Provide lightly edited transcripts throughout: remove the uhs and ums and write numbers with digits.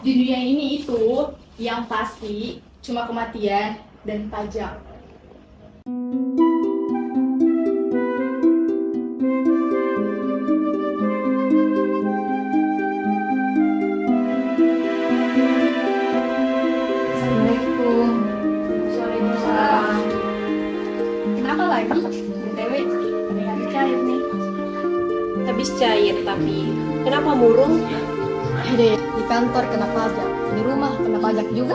Di dunia ini itu yang pasti cuma kematian dan pajak. Assalamualaikum. Waalaikumsalam. Kenapa lagi? BTW, ada yang cair nih. Habis cair, tapi kenapa murung? Dek, di kantor kena pajak, di rumah kena pajak juga.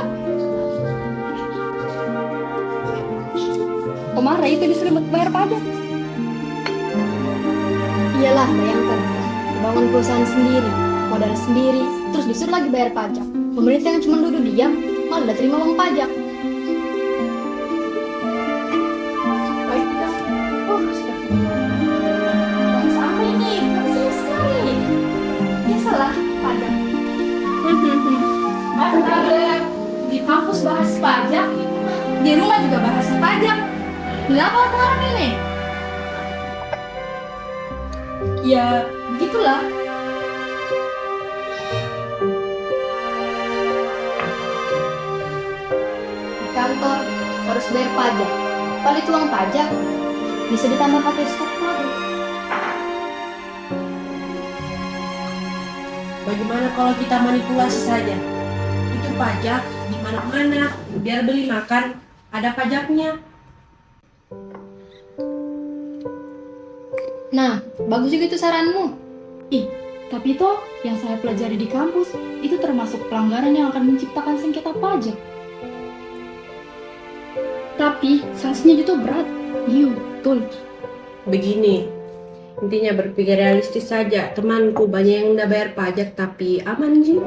Kemarin itu disuruh bayar pajak. Iyalah, bayangkan bangun perusahaan sendiri, modal sendiri, terus disuruh lagi bayar pajak. Pemerintah yang cuma duduk diam, malah udah terima uang pajak. Baiklah. Oh, bahasa apa ini? Bahasa sekali. Biasalah, pajak. Ada di kampus bahas pajak, di rumah juga bahas pajak. Kenapa orang ini? Ya, begitulah. Di kantor harus bayar pajak. Kalau itu uang pajak, bisa ditambah pakai stok pajak. Bagaimana kalau kita manipulasi saja? Itu pajak di mana-mana, biar beli makan ada pajaknya. Nah, bagus juga itu saranmu. Ih, tapi toh yang saya pelajari di kampus itu termasuk pelanggaran yang akan menciptakan sengketa pajak. Tapi sanksinya itu berat. Iya, betul. Begini, intinya berpikir realistis saja. Temanku banyak yang udah bayar pajak tapi aman sih.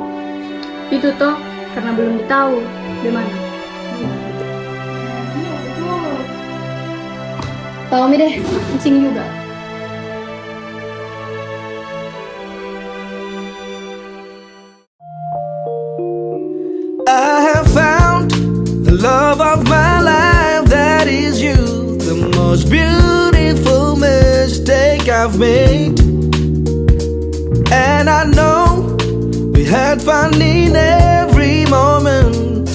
Itu toh karena belum tahu di mana. Iya, betul. Tahu mi deh, pusing juga. I have found the love of my life, that is you. The most beautiful mistake I've made. And I know we had fun in every moment.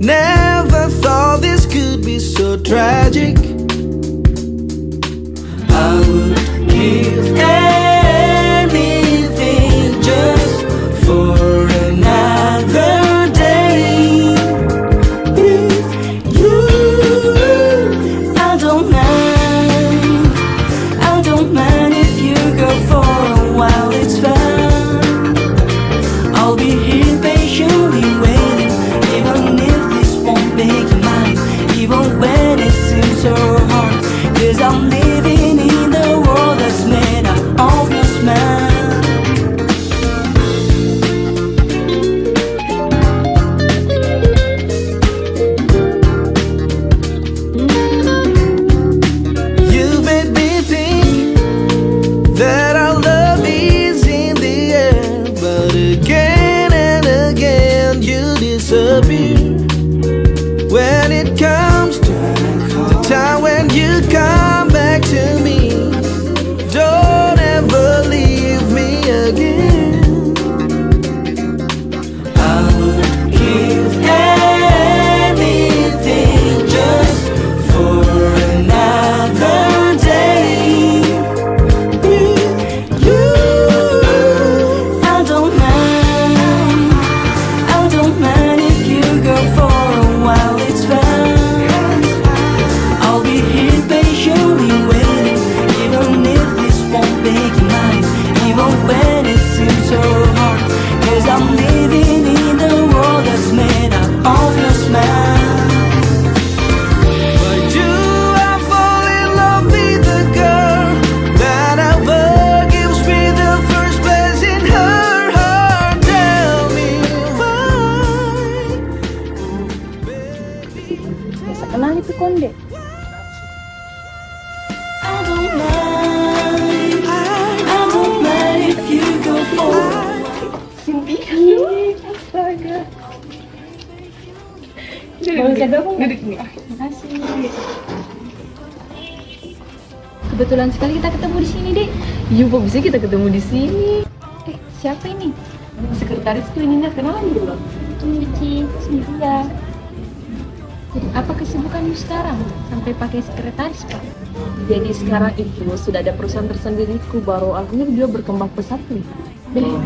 Never thought this could be so tragic. I would give anything just for another day with you. I don't mind if you go for a while, it's fine. I'll be here patiently waiting, even if this won't make you mine, even when it seems so hard. 'Cause I'm living in the world that's made out of your smile. You made me think that our love is in the air, but again and again you disappear. When it comes to the time when you come back to me, don't ever leave me again. I would give anything just for another day with you. I don't mind if you go for a while, it's fine. I'll be here patiently waiting, even if this won't make you mine, even when it seems so hard. 'Cause I'm living in the world that's made out of your smile. Why do I fall in love with a girl that ever gives me the first place in her heart? Tell me why. Biasa kenal itu konde. I don't mind if you go for. Astaga. Boleh saya dong? Duduk nih. Makasih. Kebetulan sekali kita ketemu di sini, Dek. Iya, kok bisa kita ketemu di sini? Siapa ini? Sekretaris sekretaris tuh ininya kenalan dulu. Cici, Cynthia. Jadi apa kesibukanmu sekarang? Sampai pakai sekretaris, Pak? Jadi sekarang itu sudah ada perusahaan tersendiriku, baru akhirnya dia berkembang pesat nih.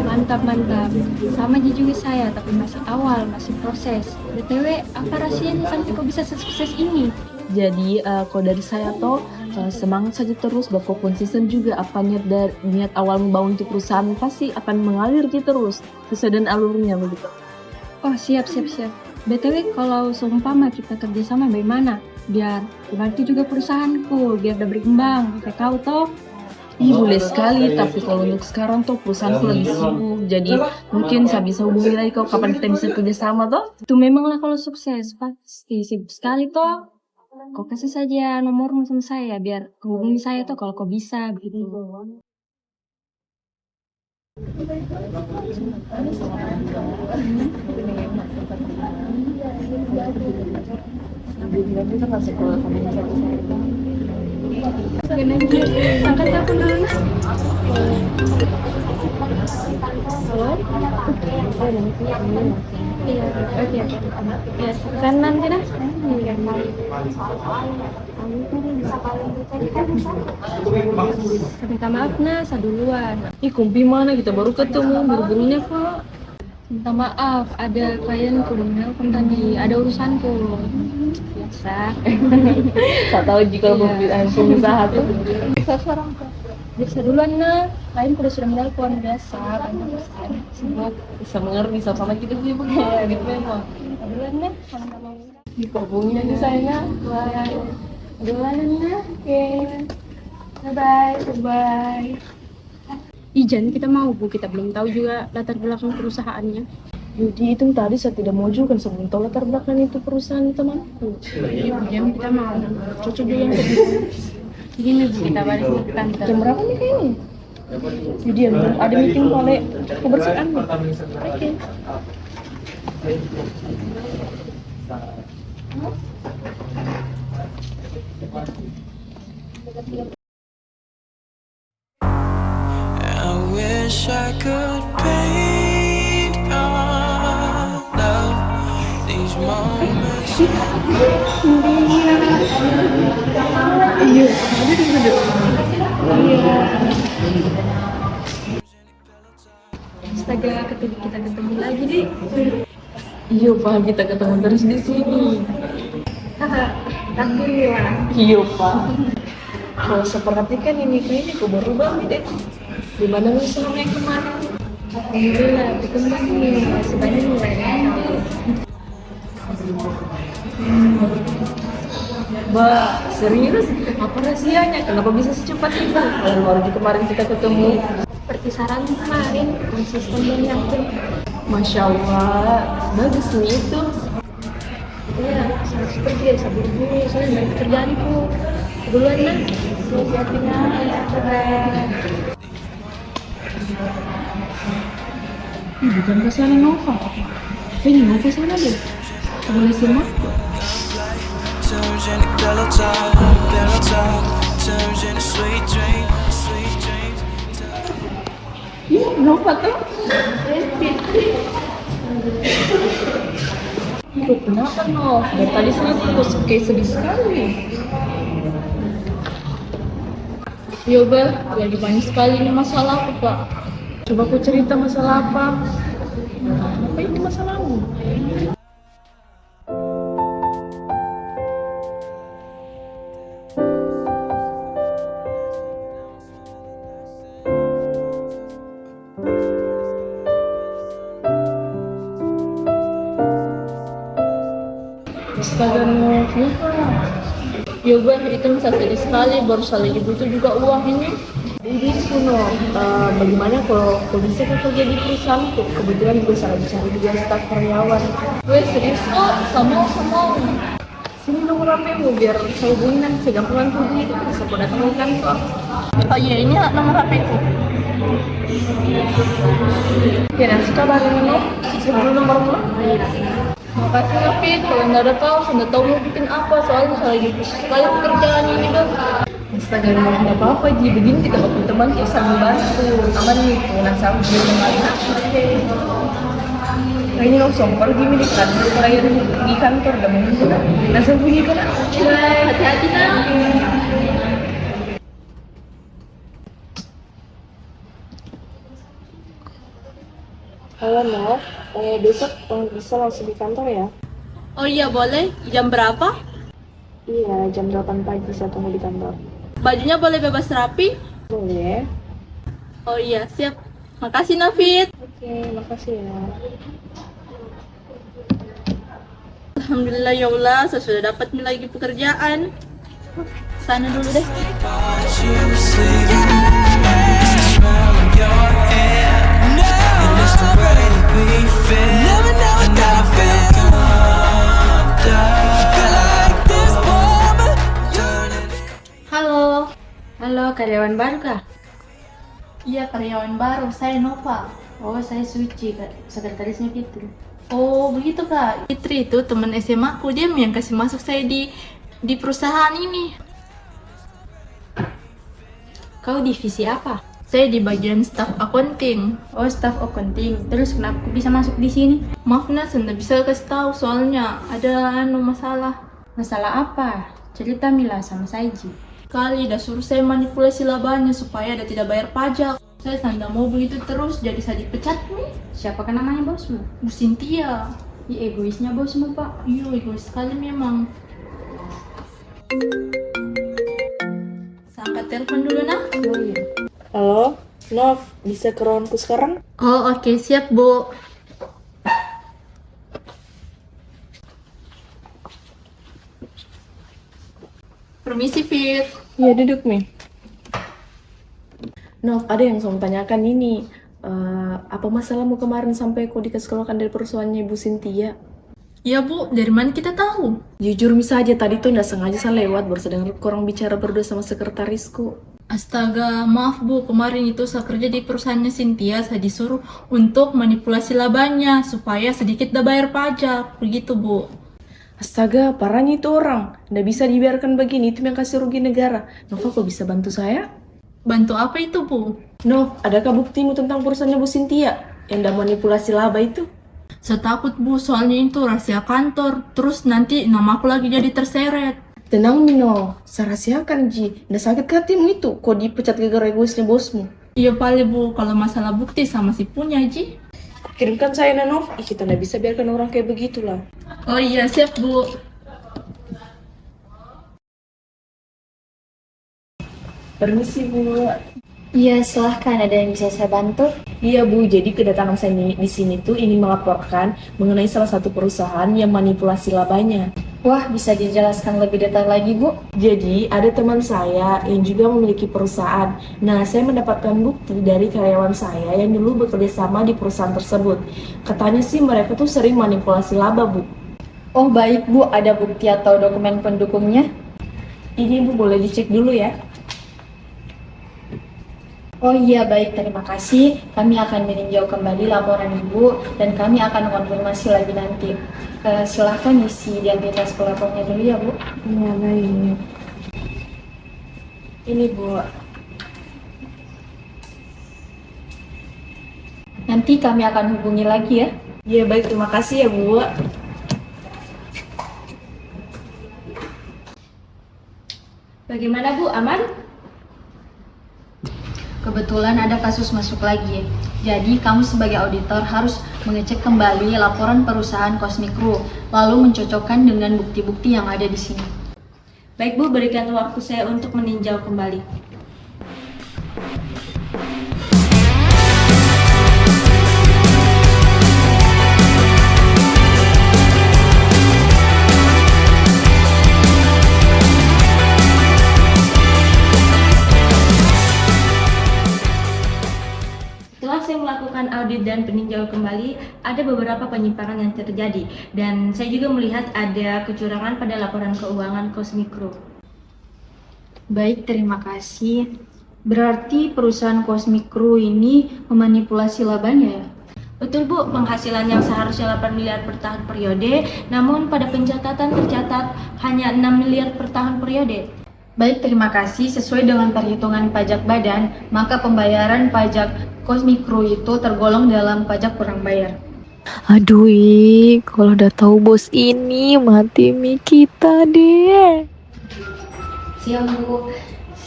Mantap, mantap. Sama aja juga saya, tapi masih awal, masih proses. BTW, apa rahasianya sampai kok bisa sukses ini? Jadi kalau dari saya tuh semangat saja terus, bapak konsisten juga apa niat awal membangun untuk perusahaan pasti akan mengalir gitu terus sesuai dengan alurnya begitu. Oh, siap. BTW, kalau seumpama kita kerjasama bagaimana? Biar dibantu juga perusahaanku, biar udah berkembang. Kayak kau toh. Iya boleh sekali, tapi kalau untuk sekarang tuh perusahaanku lagi sibuk, jadi mungkin saya bisa hubungi lagi kau kapan kita bisa kerjasama toh. Itu memang lah kalau sukses, pasti sibuk sekali toh. Kau kasih saja nomormu sama saya, biar hubungi saya toh kalau kau bisa, begitu. Angkat telepon dulu nah. Iya, oke. Ya, kan nanti nah. Minta maaf nah, saya duluan. Ih kumpi mana kita baru ketemu, buru-burunya kok. Minta maaf, ada klienku menelpon tadi, ada urusanku. Biasa. Tak tahu jika pengusaha tuh. Biasa duluan nah, lain udah sudah menelpon biasa, banyak urusan, sibuk. Bisa mengerti sama kita sibuk ya, gitu memang. Duluan nah, kalau mau. Dihubungi nanti saya. Duluan nah, oke. Bye. Ijan kita mau Bu, kita belum tahu juga latar belakang perusahaannya. Jadi itu tadi saya tidak mau juga kan sebelum tahu latar belakang itu perusahaan temanku. Jam kita mau. Cocok juga yang kedua. Gini Bu, kita balik ke kantor. Jam berapa nih kayaknya? Jadi ada meeting oleh kebersihan nih. Oke. I wish I could paint our love these moments. Astaga, kita ketemu lagi deh. Iya Pak, kita ketemu terus di sini. Takdir ya. Iya Pak. Kalau saya perhatikan ini kayaknya kok baru banget deh. Gimana usahanya yang kemarin? Alhamdulillah, berkembang nih. Masih banyak mulai. Mbak, serius? Apa rahasianya? Kenapa bisa secepat itu? Kalau baru kemarin kita ketemu. Seperti saran kemarin, konsisten dan yakin. Masya Allah, bagus nih itu. Iya, saya seperti ya, saya buru-buru, saya dari pekerjaanku. Duluan nah. Hati-hatinya, bye. Bukan ke sana Nova. Ini Nova sana deh. Temen SMA. Turns into pillow talk, turns into sweet dreams. Iya, Nova tuh. Itu kenapa Nov? Dari tadi sana tuh kayak sedih sekali. Yoba, lagi banyak sekali ini masalah aku, Pak. Coba aku cerita masalah apa? Apa ini masalahmu? Astaga, Nov, ya Yoba, itu bisa sedih sekali, baru saya lagi butuh juga uang ini. Jadi Kuno, bagaimana kalau bisa kerja di perusahaan tuh? Kebetulan gue salah cari juga staf karyawan. Gue serius kok, sama. Sini nomor HP-mu biar saya hubungin nanti segampangan hubungi itu bisa aku datang ke kantor. Oh iya, ini nomor HP-ku. Oke, nanti kabarin Nov, sebelum nomormu. Makasih ya, Fit. Kalau nggak ada kau, saya nggak tahu mau bikin apa. Soalnya saya lagi pusing sekali pekerjaan ini, Bang. Astaga, nggak apa-apa Ji, begini kita waktu teman kayak sambil bantu aman nih tuh, nah sambil dia makan. Kayaknya langsung pergi milik kantor, terakhir di kantor udah menunggu nah, langsung pergi kan? Hati-hati nak. Halo Nov, besok bisa langsung di kantor ya? Oh iya boleh. Jam berapa? Iya, jam 8 pagi saya tunggu di kantor. Bajunya boleh bebas rapi? Boleh? Oh iya siap. Makasih Nafit. Oke, makasih ya. Alhamdulillah ya Allah, saya sudah dapat nih lagi pekerjaan. Sana dulu deh. Halo. Halo, karyawan baru kah? Iya karyawan baru, saya Nova. Oh, saya Suci, sekretarisnya Fitri. Oh begitu kak. Fitri itu teman SMA aku, dia yang kasih masuk saya di perusahaan ini. Kau divisi apa? Saya di bagian staff accounting. Oh, staff accounting. Terus kenapa kau bisa masuk di sini? Maaf Nas, nggak bisa kasih tahu soalnya ada masalah. Masalah apa? Cerita Mila sama saya Ji. Kali dah suruh saya manipulasi labanya supaya dia tidak bayar pajak. Saya tidak mau begitu terus, jadi saya dipecat nih. Siapa kan namanya bosmu? Bu Cynthia. Ih, egoisnya bosmu, Pak. Iya, egois sekali memang. Saya angkat telepon dulu nah. Oh iya. Halo, Nov, bisa ke ruanganku sekarang? Oh oke, siap Bu. Permisi Fit. Iya, duduk nih. Nov, ada yang saya mau tanyakan ini. Apa masalahmu kemarin sampai kau dikeluarkan dari perusahaannya Ibu Cynthia? Ya Bu, dari mana kita tahu? Jujur saja, tadi tuh nggak sengaja saya lewat baru sedang kurang bicara berdua sama sekretarisku. Astaga, maaf Bu, kemarin itu saya kerja di perusahaannya Cynthia, saya disuruh untuk manipulasi labanya supaya sedikit dah bayar pajak, begitu Bu. Astaga, parahnya itu orang. Nggak bisa dibiarkan begini, itu yang kasih rugi negara. Nova, kok bisa bantu saya? Bantu apa itu Bu? Nov, adakah buktimu tentang perusahaannya Bu Cynthia yang udah manipulasi laba itu? Saya takut Bu, soalnya itu rahasia kantor, terus nanti nama aku lagi jadi terseret. Tenang Mino, saya rahasiakan Ji. Nggak sakit ke hatimu itu, kok dipecat gara-gara egoisnya bosmu. Iya paling Bu, kalau masalah bukti sama si punya Ji. Kirimkan saya Nanov, kita nggak bisa biarkan orang kayak begitulah. Oh iya, siap Bu. Permisi Bu. Iya, silahkan. Ada yang bisa saya bantu? Iya Bu, jadi kedatangan saya di sini tuh ingin melaporkan mengenai salah satu perusahaan yang manipulasi labanya. Wah, bisa dijelaskan lebih detail lagi, Bu? Jadi ada teman saya yang juga memiliki perusahaan. Nah, saya mendapatkan bukti dari karyawan saya yang dulu bekerja sama di perusahaan tersebut. Katanya sih mereka tuh sering manipulasi laba Bu. Oh, baik, Bu. Ada bukti atau dokumen pendukungnya? Ini Bu boleh dicek dulu ya. Oh iya, baik. Terima kasih. Kami akan meninjau kembali laporan Ibu dan kami akan konfirmasi lagi nanti. Silahkan isi identitas pelapornya dulu ya, Bu. Iya, baik. Ini Bu. Nanti kami akan hubungi lagi ya. Iya, baik. Terima kasih ya Bu. Bagaimana Bu, aman? Kebetulan ada kasus masuk lagi. Jadi kamu sebagai auditor harus mengecek kembali laporan perusahaan Cosmic Crew, lalu mencocokkan dengan bukti-bukti yang ada di sini. Baik Bu, berikan waktu saya untuk meninjau kembali. Setelah saya melakukan audit dan peninjau kembali, ada beberapa penyimpangan yang terjadi. Dan saya juga melihat ada kecurangan pada laporan keuangan Cosmic Crew. Baik, terima kasih. Berarti perusahaan Cosmic Crew ini memanipulasi labanya ya? Betul Bu, penghasilan yang seharusnya 8 miliar per tahun periode, namun pada pencatatan tercatat hanya 6 miliar per tahun periode. Baik, terima kasih. Sesuai dengan perhitungan pajak badan, maka pembayaran pajak Kosmikro itu tergolong dalam pajak kurang bayar. Aduh, kalau udah tahu bos ini mati mie kita deh. Siap Bu.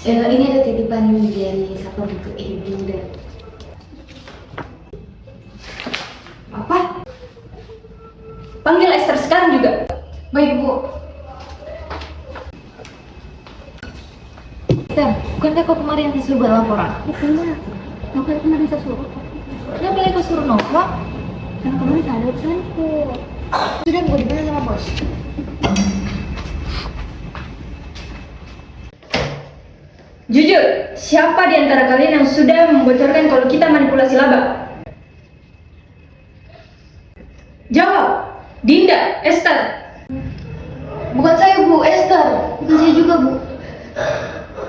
Ini ada titipan dari Satpol PP Bunda. Apa? Panggil Esther sekarang juga. Baik, Bu. Esther, bukankah kau kemarin yang disuruh buat laporan? Iya, Nova kemarin saya suruh. Kenapa lagi kau suruh Nova? Karena kemarin saya ada urusanku. Sudah mau dibayar sama bos. Jujur, siapa di antara kalian yang sudah membocorkan kalau kita manipulasi laba? Jawab. Dinda, Esther. Bukan saya Bu, Esther. Bukan saya juga Bu.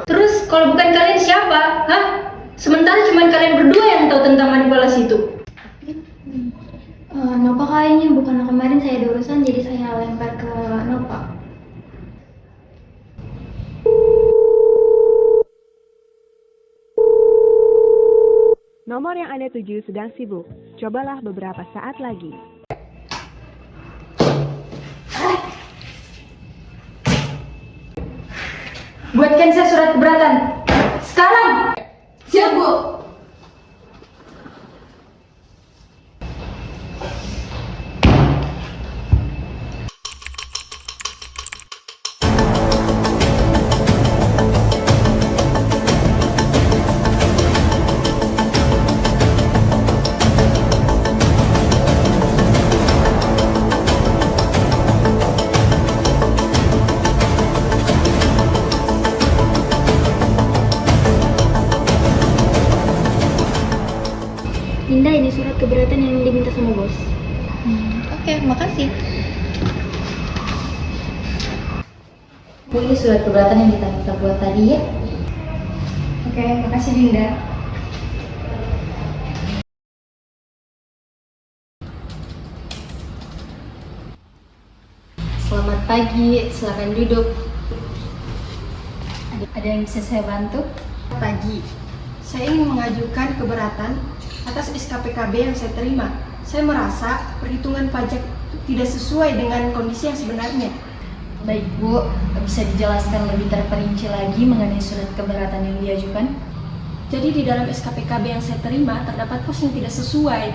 Terus kalau bukan kalian siapa? Hah? Sementara cuma kalian berdua yang tahu tentang manipulasi itu. Nova kayaknya bukan kemarin saya ada urusan jadi saya lempar ke Nova. Nomor yang Anda tuju sedang sibuk. Cobalah beberapa saat lagi. Buatkan saya surat keberatan. Sekarang. Siap, Bu. Dinda, ini surat keberatan yang diminta sama bos. Oke, makasih. Bu, ini surat keberatan yang kita buat tadi ya. Oke, makasih Dinda. Selamat pagi, silakan duduk. Ada yang bisa saya bantu? Pagi, saya ingin mengajukan keberatan atas SKPKB yang saya terima. Saya merasa perhitungan pajak tidak sesuai dengan kondisi yang sebenarnya. Baik Bu, bisa dijelaskan lebih terperinci lagi mengenai surat keberatan yang diajukan? Jadi di dalam SKPKB yang saya terima terdapat pos yang tidak sesuai.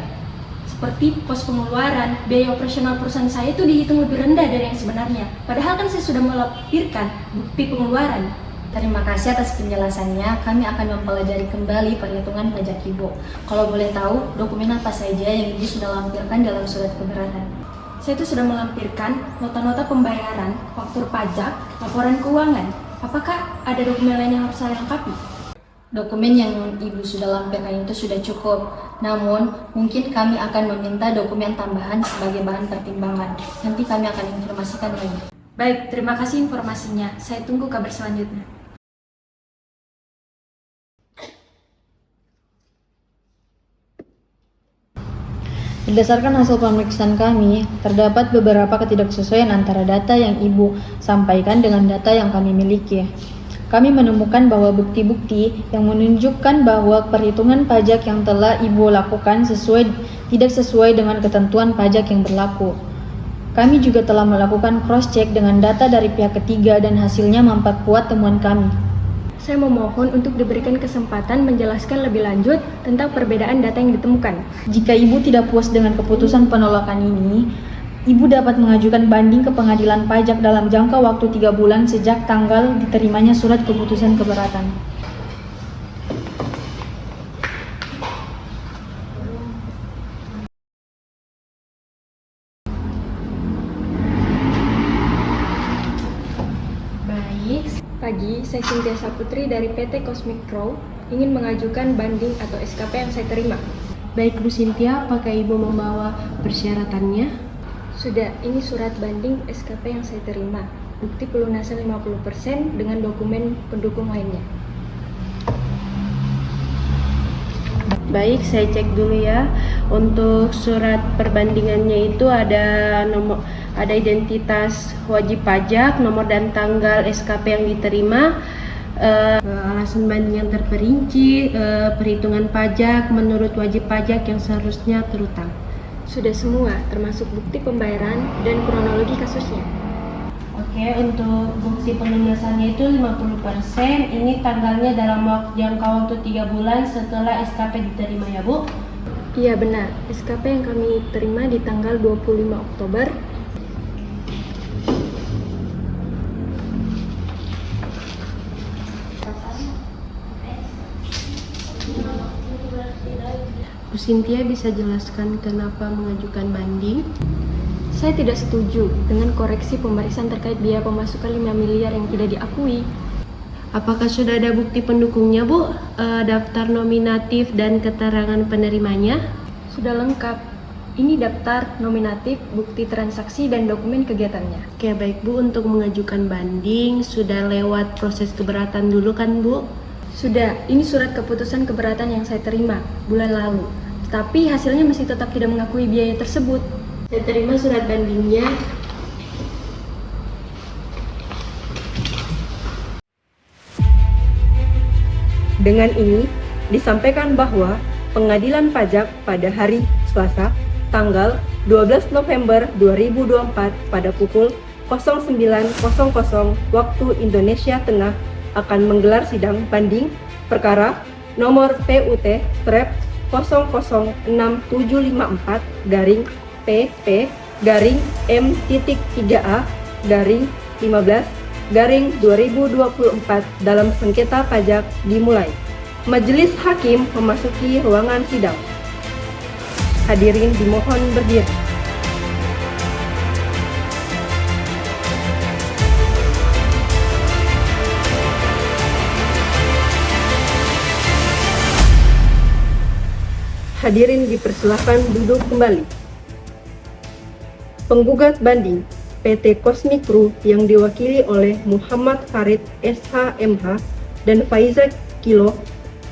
Seperti pos pengeluaran, biaya operasional perusahaan saya itu dihitung lebih rendah dari yang sebenarnya. Padahal kan saya sudah melampirkan bukti pengeluaran. Terima kasih atas penjelasannya. Kami akan mempelajari kembali perhitungan pajak Ibu. Kalau boleh tahu, dokumen apa saja yang Ibu sudah lampirkan dalam surat keberatan? Saya itu sudah melampirkan nota-nota pembayaran, faktur pajak, laporan keuangan. Apakah ada dokumen lain yang harus saya lengkapi? Dokumen yang Ibu sudah lampirkan itu sudah cukup. Namun, mungkin kami akan meminta dokumen tambahan sebagai bahan pertimbangan. Nanti kami akan informasikan lagi. Baik, terima kasih informasinya. Saya tunggu kabar selanjutnya. Berdasarkan hasil pemeriksaan kami, terdapat beberapa ketidaksesuaian antara data yang Ibu sampaikan dengan data yang kami miliki. Kami menemukan bahwa bukti-bukti yang menunjukkan bahwa perhitungan pajak yang telah Ibu lakukan tidak sesuai dengan ketentuan pajak yang berlaku. Kami juga telah melakukan cross-check dengan data dari pihak ketiga dan hasilnya memperkuat temuan kami. Saya memohon untuk diberikan kesempatan menjelaskan lebih lanjut tentang perbedaan data yang ditemukan. Jika Ibu tidak puas dengan keputusan penolakan ini, Ibu dapat mengajukan banding ke pengadilan pajak dalam jangka waktu 3 bulan sejak tanggal diterimanya surat keputusan keberatan. Baik, pagi, saya Cynthia Saputri dari PT Kosmikro ingin mengajukan banding atau SKP yang saya terima. Baik Bu Cynthia, apakah Ibu membawa persyaratannya? Sudah, ini surat banding SKP yang saya terima. Bukti pelunasan 50% dengan dokumen pendukung lainnya. Baik, saya cek dulu ya. Untuk surat perbandingannya itu ada identitas wajib pajak, nomor dan tanggal SKP yang diterima, alasan banding yang terperinci, perhitungan pajak menurut wajib pajak yang seharusnya terutang. Sudah semua, termasuk bukti pembayaran dan kronologi kasusnya. Oke, untuk bukti pelunasannya itu 50%. Ini tanggalnya dalam jangka waktu 3 bulan setelah SKP diterima ya Bu? Iya benar, SKP yang kami terima di tanggal 25 Oktober. Bu Cynthia bisa jelaskan kenapa mengajukan banding? Saya tidak setuju dengan koreksi pemeriksaan terkait biaya pemasukan 5 miliar yang tidak diakui. Apakah sudah ada bukti pendukungnya Bu? Daftar nominatif dan keterangan penerimanya? Sudah lengkap. Ini daftar nominatif, bukti transaksi, dan dokumen kegiatannya. Oke baik Bu, untuk mengajukan banding sudah lewat proses keberatan dulu kan Bu? Sudah, ini surat keputusan keberatan yang saya terima bulan lalu. Tetapi hasilnya masih tetap tidak mengakui biaya tersebut. Saya terima surat bandingnya. Dengan ini, disampaikan bahwa Pengadilan Pajak pada hari Selasa, tanggal 12 November 2024 pada pukul 09.00 waktu Indonesia Tengah akan menggelar sidang banding perkara nomor PUT strap 000-PP-M.3A-15-2024 dalam sengketa pajak dimulai. Majelis Hakim memasuki ruangan sidang. Hadirin dimohon berdiri. Hadirin dipersilakan duduk kembali. Penggugat banding PT Cosmic Crew yang diwakili oleh Muhammad Farid SH.MH dan Faizal Kilo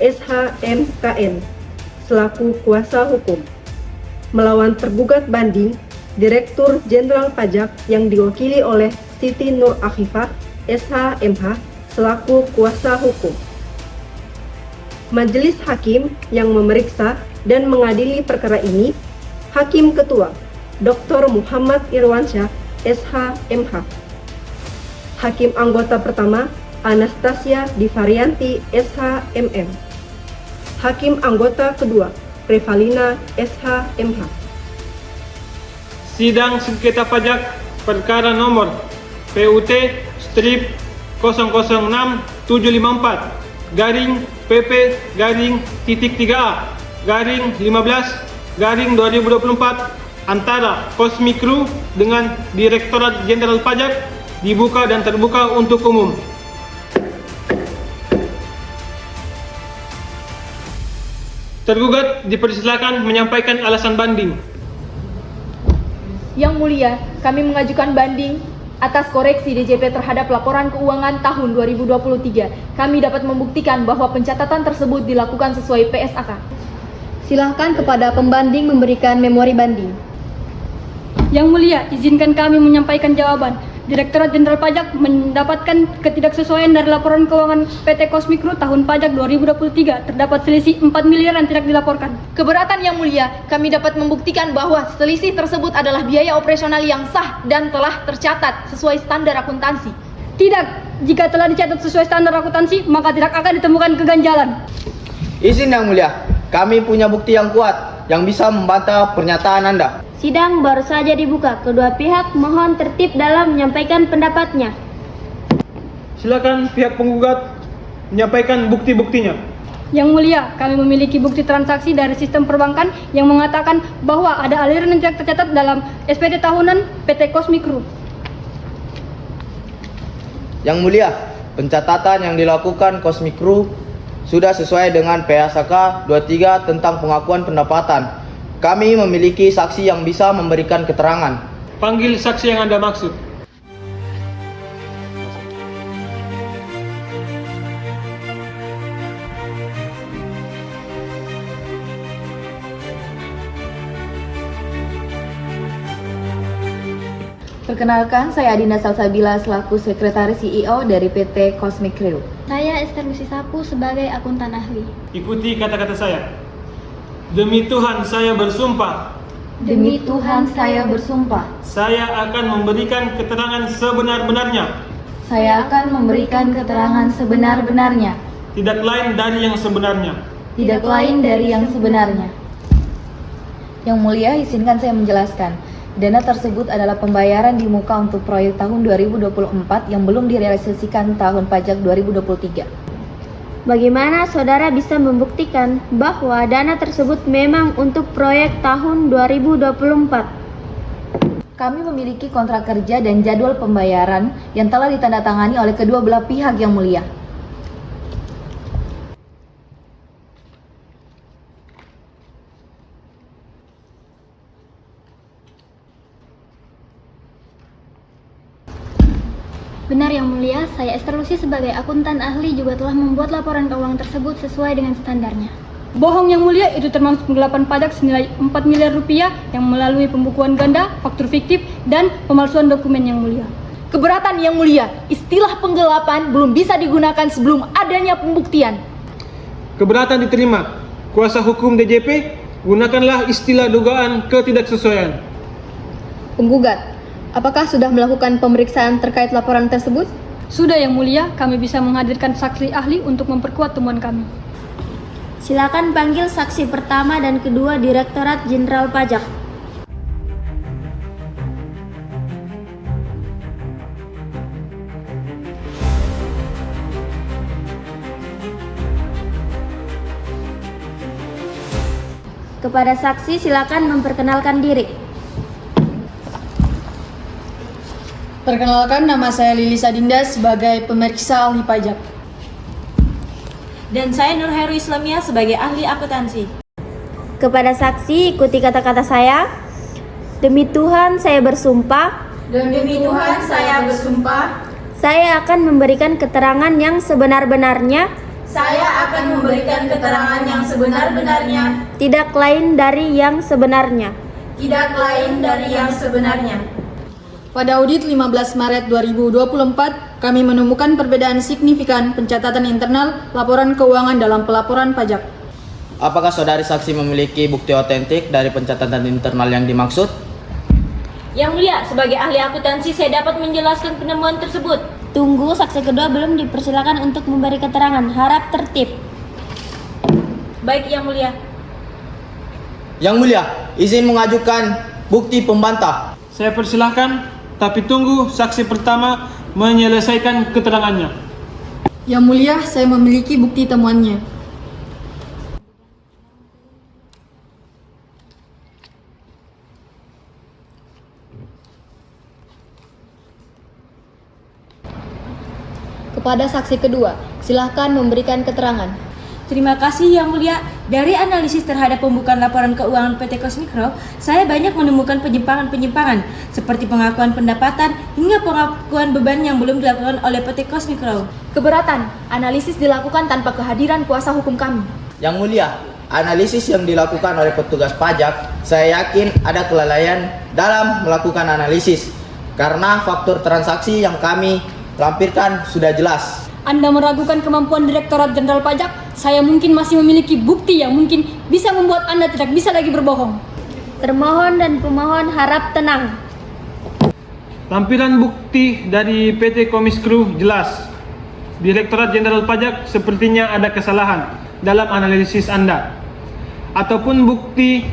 SH.MKN selaku kuasa hukum melawan tergugat banding Direktur Jenderal Pajak yang diwakili oleh Siti Nur Afifah SH.MH selaku kuasa hukum. Majelis Hakim yang memeriksa dan mengadili perkara ini, Hakim Ketua Dr. Muhammad Irwansyah SH.MH. Hakim Anggota Pertama Anastasia Divarianti SH.MM. Hakim Anggota Kedua Revalina SH.MH. Sidang sengketa pajak perkara nomor PUT strip 006754 garing PP garing titik 3A garing 15 garing 2024 antara Cosmic Crew dengan Direktorat Jenderal Pajak dibuka dan terbuka untuk umum. Tergugat dipersilakan menyampaikan alasan banding. Yang Mulia, kami mengajukan banding atas koreksi DJP terhadap laporan keuangan tahun 2023. Kami dapat membuktikan bahwa pencatatan tersebut dilakukan sesuai PSAK. Silahkan kepada pembanding memberikan memori banding. Yang Mulia, izinkan kami menyampaikan jawaban. Direktorat Jenderal Pajak mendapatkan ketidaksesuaian dari laporan keuangan PT Cosmic Crew tahun pajak 2023. Terdapat selisih 4 miliar yang tidak dilaporkan. Keberatan Yang Mulia, kami dapat membuktikan bahwa selisih tersebut adalah biaya operasional yang sah dan telah tercatat sesuai standar akuntansi. Tidak, jika telah dicatat sesuai standar akuntansi, maka tidak akan ditemukan keganjalan. Izin Yang Mulia, kami punya bukti yang kuat yang bisa membantah pernyataan Anda. Sidang baru saja dibuka. Kedua pihak mohon tertib dalam menyampaikan pendapatnya. Silakan pihak penggugat menyampaikan bukti-buktinya. Yang Mulia, kami memiliki bukti transaksi dari sistem perbankan yang mengatakan bahwa ada aliran yang tidak tercatat dalam SPT tahunan PT Cosmic Crew. Yang Mulia, pencatatan yang dilakukan Cosmic Crew sudah sesuai dengan PSAK 23 tentang pengakuan pendapatan. Kami memiliki saksi yang bisa memberikan keterangan. Panggil saksi yang Anda maksud. Perkenalkan, saya Adinda Salsabila selaku Sekretaris CEO dari PT Cosmic Crew. Saya Esther Lucy Sapu sebagai akuntan ahli. Ikuti kata-kata saya. Demi Tuhan saya bersumpah. Demi Tuhan saya bersumpah. Saya akan memberikan keterangan sebenar-benarnya. Saya akan memberikan keterangan sebenar-benarnya. Tidak lain dari yang sebenarnya. Tidak lain dari yang sebenarnya. Yang Mulia, izinkan saya menjelaskan. Dana tersebut adalah pembayaran di muka untuk proyek tahun 2024 yang belum direalisasikan tahun pajak 2023. Bagaimana saudara bisa membuktikan bahwa dana tersebut memang untuk proyek tahun 2024? Kami memiliki kontrak kerja dan jadwal pembayaran yang telah ditandatangani oleh kedua belah pihak, Yang Mulia. Benar Yang Mulia, saya Esther Lucy sebagai akuntan ahli juga telah membuat laporan keuangan tersebut sesuai dengan standarnya. Bohong Yang Mulia, itu termasuk penggelapan pajak senilai 4 miliar rupiah yang melalui pembukuan ganda, faktur fiktif, dan pemalsuan dokumen Yang Mulia. Keberatan Yang Mulia, istilah penggelapan belum bisa digunakan sebelum adanya pembuktian. Keberatan diterima. Kuasa hukum DJP, gunakanlah istilah dugaan ketidaksesuaian. Penggugat, apakah sudah melakukan pemeriksaan terkait laporan tersebut? Sudah Yang Mulia, kami bisa menghadirkan saksi ahli untuk memperkuat temuan kami. Silakan panggil saksi pertama dan kedua Direktorat Jenderal Pajak. Kepada saksi silakan memperkenalkan diri. Perkenalkan, nama saya Lilisa Dinda sebagai pemeriksa ahli pajak. Dan saya Nur Heru Islamia sebagai ahli akuntansi. Kepada saksi ikuti kata-kata saya. Demi Tuhan saya bersumpah. Demi Tuhan saya bersumpah. Saya akan memberikan keterangan yang sebenar-benarnya. Saya akan memberikan keterangan yang sebenar-benarnya. Tidak lain dari yang sebenarnya. Tidak lain dari yang sebenarnya. Pada audit 15 Maret 2024, kami menemukan perbedaan signifikan pencatatan internal laporan keuangan dalam pelaporan pajak. Apakah saudari saksi memiliki bukti otentik dari pencatatan internal yang dimaksud? Yang Mulia, sebagai ahli akuntansi saya dapat menjelaskan penemuan tersebut. Tunggu, saksi kedua belum dipersilakan untuk memberi keterangan. Harap tertib. Baik Yang Mulia. Yang Mulia, izin mengajukan bukti pembantah. Saya persilahkan, tapi tunggu saksi pertama menyelesaikan keterangannya. Yang Mulia, saya memiliki bukti temuannya. Kepada saksi kedua, silahkan memberikan keterangan. Terima kasih Yang Mulia. Dari analisis terhadap pembukaan laporan keuangan PT Cosmic Crew, saya banyak menemukan penyimpangan-penyimpangan seperti pengakuan pendapatan hingga pengakuan beban yang belum dilakukan oleh PT Cosmic Crew. Keberatan, analisis dilakukan tanpa kehadiran kuasa hukum kami. Yang Mulia, analisis yang dilakukan oleh petugas pajak, saya yakin ada kelalaian dalam melakukan analisis karena faktur transaksi yang kami lampirkan sudah jelas. Anda meragukan kemampuan Direktorat Jenderal Pajak, saya mungkin masih memiliki bukti yang mungkin bisa membuat Anda tidak bisa lagi berbohong. Termohon dan pemohon harap tenang. Lampiran bukti dari PT Cosmic Crew jelas. Direktorat Jenderal Pajak sepertinya ada kesalahan dalam analisis Anda. Ataupun bukti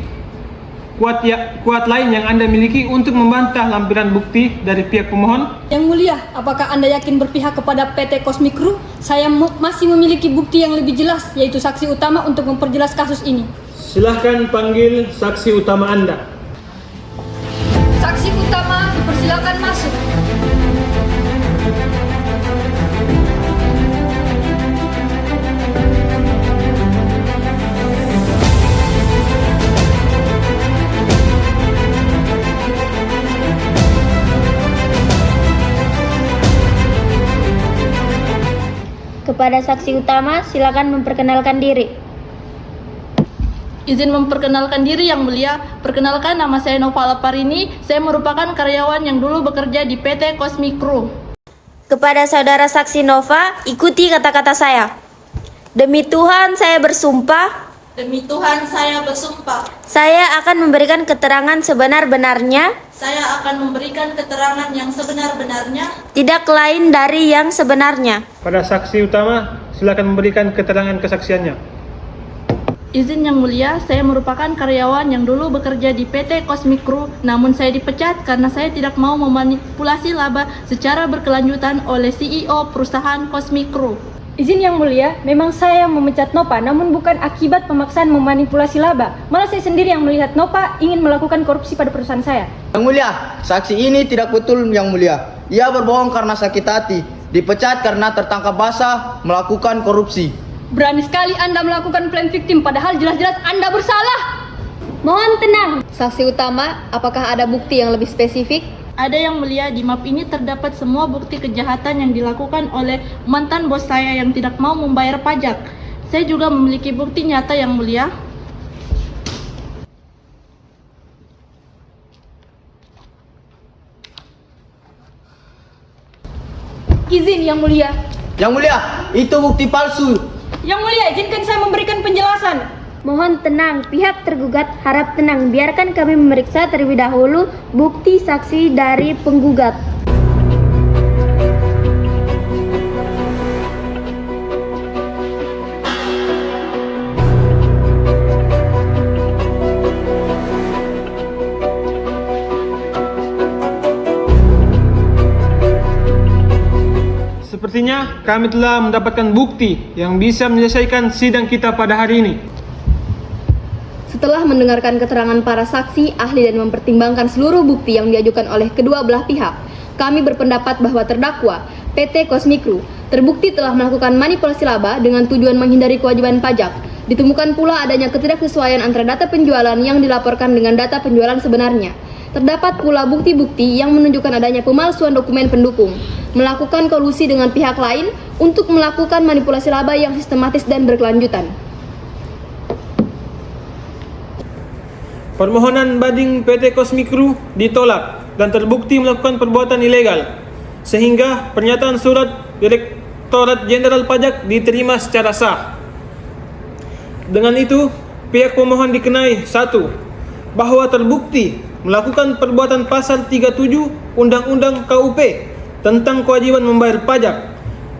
kuat lain yang Anda miliki untuk membantah lampiran bukti dari pihak pemohon? Yang Mulia, apakah Anda yakin berpihak kepada PT Cosmic Crew? Saya masih memiliki bukti yang lebih jelas, yaitu saksi utama untuk memperjelas kasus ini. Silahkan panggil saksi utama Anda. Saksi utama dipersilakan masuk. Kepada saksi utama silakan memperkenalkan diri. Izin memperkenalkan diri Yang Mulia. Perkenalkan, nama saya Nova Laparini. Saya merupakan karyawan yang dulu bekerja di PT Cosmic Crew. Kepada saudara saksi Nova, ikuti kata-kata saya. Demi Tuhan saya bersumpah. Demi Tuhan saya bersumpah. Saya akan memberikan keterangan sebenar-benarnya. Saya akan memberikan keterangan yang sebenar-benarnya. Tidak lain dari yang sebenarnya. Pada saksi utama, silakan memberikan keterangan kesaksiannya. Izin Yang Mulia, saya merupakan karyawan yang dulu bekerja di PT Cosmic Crew, namun saya dipecat karena saya tidak mau memanipulasi laba secara berkelanjutan oleh CEO perusahaan Cosmic Crew. Izin Yang Mulia, memang saya yang memecat Nova, namun bukan akibat pemaksaan memanipulasi laba. Malah saya sendiri yang melihat Nova ingin melakukan korupsi pada perusahaan saya. Yang Mulia, saksi ini tidak betul Yang Mulia. Ia berbohong karena sakit hati, dipecat karena tertangkap basah melakukan korupsi. Berani sekali Anda melakukan plan victim padahal jelas-jelas Anda bersalah. Mohon tenang. Saksi utama, apakah ada bukti yang lebih spesifik? Ada Yang Mulia, di map ini terdapat semua bukti kejahatan yang dilakukan oleh mantan bos saya yang tidak mau membayar pajak. Saya juga memiliki bukti nyata Yang Mulia. Izin Yang Mulia. Yang Mulia, itu bukti palsu. Yang Mulia, izinkan saya memberikan penjelasan. Mohon tenang, pihak tergugat harap tenang. Biarkan kami memeriksa terlebih dahulu bukti saksi dari penggugat. Sepertinya kami telah mendapatkan bukti yang bisa menyelesaikan sidang kita pada hari ini. Setelah mendengarkan keterangan para saksi, ahli dan mempertimbangkan seluruh bukti yang diajukan oleh kedua belah pihak, kami berpendapat bahwa terdakwa PT Cosmic Crew terbukti telah melakukan manipulasi laba dengan tujuan menghindari kewajiban pajak. Ditemukan pula adanya ketidaksesuaian antara data penjualan yang dilaporkan dengan data penjualan sebenarnya. Terdapat pula bukti-bukti yang menunjukkan adanya pemalsuan dokumen pendukung, melakukan kolusi dengan pihak lain untuk melakukan manipulasi laba yang sistematis dan berkelanjutan. Permohonan banding PT Cosmic Crew ditolak dan terbukti melakukan perbuatan ilegal, sehingga pernyataan surat Direktorat Jenderal Pajak diterima secara sah. Dengan itu, pihak pemohon dikenai 1. Bahwa terbukti melakukan perbuatan pasal 37 Undang-Undang KUP tentang kewajiban membayar pajak,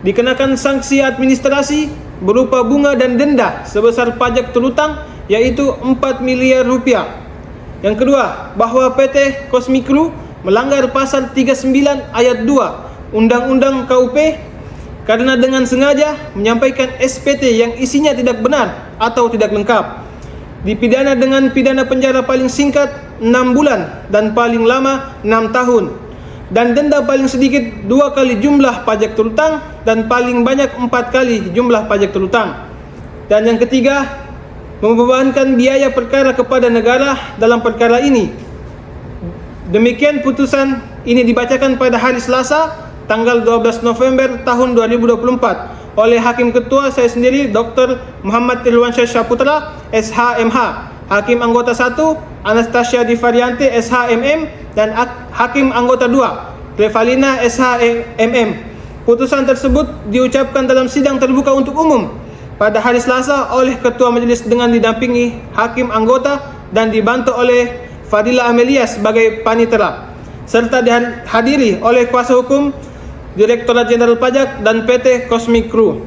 dikenakan sanksi administrasi berupa bunga dan denda sebesar pajak terhutang yaitu 4 miliar rupiah. Yang kedua, bahwa PT Cosmic Crew melanggar pasal 39 ayat 2 Undang-Undang KUP karena dengan sengaja menyampaikan SPT yang isinya tidak benar atau tidak lengkap. Dipidana dengan pidana penjara paling singkat 6 bulan dan paling lama 6 tahun. Dan denda paling sedikit 2 kali jumlah pajak terhutang dan paling banyak 4 kali jumlah pajak terhutang. Dan yang ketiga, membebankan biaya perkara kepada negara dalam perkara ini. Demikian putusan ini dibacakan pada hari Selasa, tanggal 12 November tahun 2024 oleh Hakim Ketua saya sendiri, Dr. Muhammad Irwansyah Syaputra, SHMH, Hakim Anggota 1, Anastasia Divariante, SHMM, dan Hakim Anggota 2, Revalina, SHMM. Putusan tersebut diucapkan dalam sidang terbuka untuk umum pada hari Selasa oleh Ketua Majelis dengan didampingi Hakim Anggota dan dibantu oleh Fadila Amelia sebagai panitera, serta dihadiri oleh kuasa hukum Direktorat Jenderal Pajak dan PT Cosmic Crew.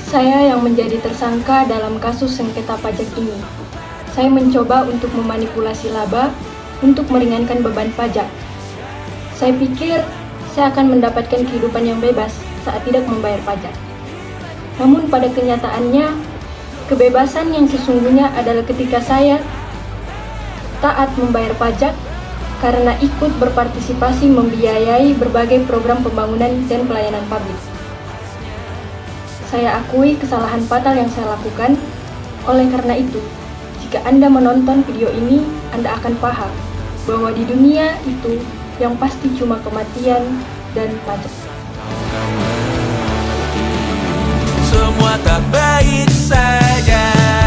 Saya yang menjadi tersangka dalam kasus sengketa pajak ini. Saya mencoba untuk memanipulasi laba untuk meringankan beban pajak. Saya pikir saya akan mendapatkan kehidupan yang bebas saat tidak membayar pajak. Namun pada kenyataannya, kebebasan yang sesungguhnya adalah ketika saya taat membayar pajak karena ikut berpartisipasi membiayai berbagai program pembangunan dan pelayanan publik. Saya akui kesalahan fatal yang saya lakukan. Oleh karena itu, jika Anda menonton video ini, Anda akan paham bahwa di dunia itu yang pasti cuma kematian dan pajak. Semua tak baik saja.